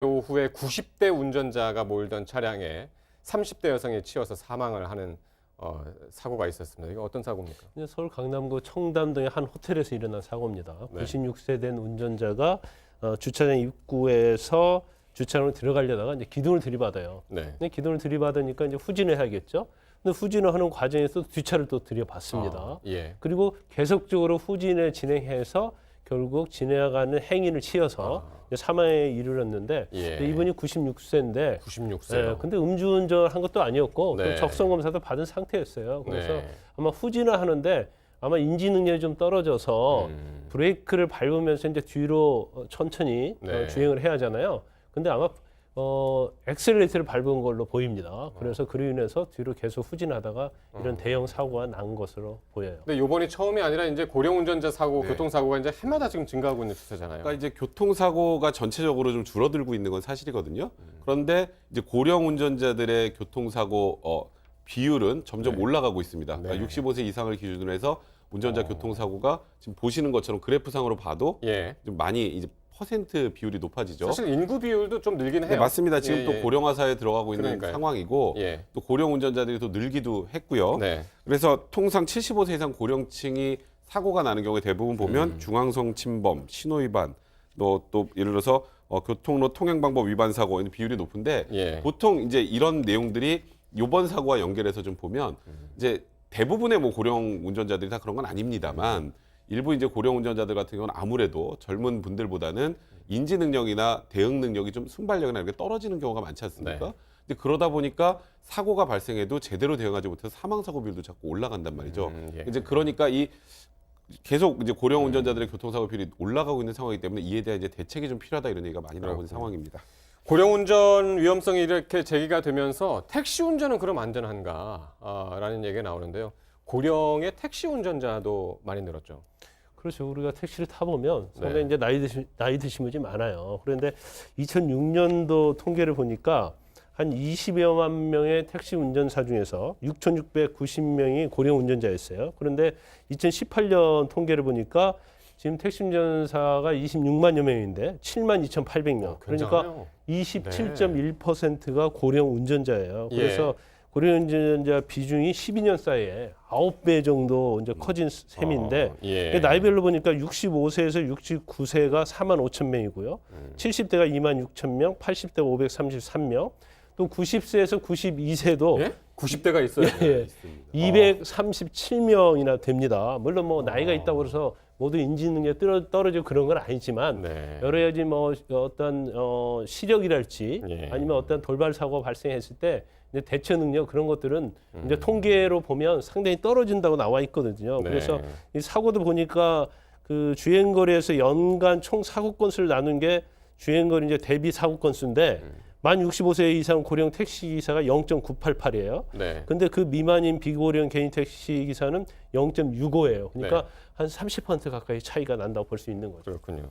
후에 90대 운전자가 몰던 차량에 30대 여성이 치여서 사망을 하는 사고가 있었습니다. 이거 어떤 사고입니까? 서울 강남구 청담동의 한 호텔에서 일어난 사고입니다. 네. 96세 된 운전자가 주차장 입구에서 주차장으로 들어가려다가 이제 기둥을 들이받아요. 네. 근데 기둥을 들이받으니까 이제 후진을 해야겠죠. 근데 후진을 하는 과정에서 뒷차를 또 들여봤습니다. 예. 그리고 계속적으로 후진을 진행해서 결국 지나가는 행인을 치여서 이제 사망에 이르렀는데 예. 이분이 96세인데 96세요. 근데 음주운전 한 것도 아니었고 네. 또 적성 검사도 받은 상태였어요. 그래서 네. 아마 후진을 하는데 아마 인지 능력이 좀 떨어져서 브레이크를 밟으면서 이제 뒤로 천천히 네. 주행을 해야 하잖아요. 근데 아마 엑셀레이터를 밟은 걸로 보입니다. 그래서 그로 인해서 뒤로 계속 후진하다가 이런 대형 사고가 난 것으로 보여요. 근데 이번이 처음이 아니라 이제 고령 운전자 사고, 네. 교통사고가 이제 해마다 지금 증가하고 있는 추세잖아요. 그러니까 이제 교통사고가 전체적으로 좀 줄어들고 있는 건 사실이거든요. 그런데 이제 고령 운전자들의 교통사고 비율은 점점 네. 올라가고 있습니다. 네. 그러니까 65세 이상을 기준으로 해서 운전자 교통사고가 지금 보시는 것처럼 그래프상으로 봐도 예. 좀 많이 이제 퍼센트 비율이 높아지죠. 사실 인구 비율도 좀 늘긴 해요. 네, 맞습니다. 지금 예, 또 예. 고령화 사회에 들어가고 있는 그러니까요. 상황이고 예. 또 고령 운전자들이 또 늘기도 했고요. 네. 그래서 통상 75세 이상 고령층이 사고가 나는 경우에 대부분 보면 중앙성 침범, 신호위반, 또 예를 들어서 교통로 통행방법 위반 사고 이런 비율이 높은데 예. 보통 이제 이런 내용들이 이번 사고와 연결해서 좀 보면 이제 대부분의 뭐 고령 운전자들이 다 그런 건 아닙니다만 일부 이제 고령 운전자들 같은 경우는 아무래도 젊은 분들보다는 인지 능력이나 대응 능력이 좀 순발력이나 이렇게 떨어지는 경우가 많지 않습니까? 네. 근데 그러다 보니까 사고가 발생해도 제대로 대응하지 못해서 사망 사고 비율도 자꾸 올라간단 말이죠. 예. 이제 그러니까 이 계속 이제 고령 운전자들의 교통사고 비율이 올라가고 있는 상황이기 때문에 이에 대한 이제 대책이 좀 필요하다 이런 얘기가 많이 나오고 있는 상황입니다. 고령 운전 위험성이 이렇게 제기가 되면서 택시 운전은 그럼 안전한가라는 얘기가 나오는데요. 고령의 택시 운전자도 많이 늘었죠. 그렇죠. 우리가 택시를 타보면 상당히 네. 이제 나이 드신 분이 많아요. 그런데 2006년도 통계를 보니까 한 20여만 명의 택시 운전사 중에서 6,690명이 고령 운전자였어요. 그런데 2018년 통계를 보니까 지금 택시 운전사가 26만여 명인데 72,800명. 그러니까 굉장하네요. 27.1%가 고령 운전자예요. 예. 그래서 고령 운전자 비중이 12년 사이에 9배 정도 이제 커진 셈인데 예. 나이별로 보니까 65세에서 69세가 4만 5천 명이고요. 70대가 2만 6천 명, 80대가 533명, 또 90세에서 92세도 예? 90대가 있어요. 예, 237명이나 됩니다. 물론 뭐 나이가 있다고 해서 모두 인지 능력이 떨어지고 그런 건 아니지만 네. 여러 가지 뭐 어떤 시력이랄지 예. 아니면 어떤 돌발 사고가 발생했을 때 이제 대처 능력 그런 것들은 이제 통계로 보면 상당히 떨어진다고 나와 있거든요. 네. 그래서 이 사고도 보니까 그 주행 거리에서 연간 총 사고 건수를 나눈 게 주행 거리 이제 대비 사고 건수인데 만 65세 이상 고령 택시 기사가 0.988이에요. 네. 근데 그 미만인 비고령 개인 택시 기사는 0.65예요. 그러니까 네. 한 30% 가까이 차이가 난다고 볼 수 있는 거죠. 그렇군요.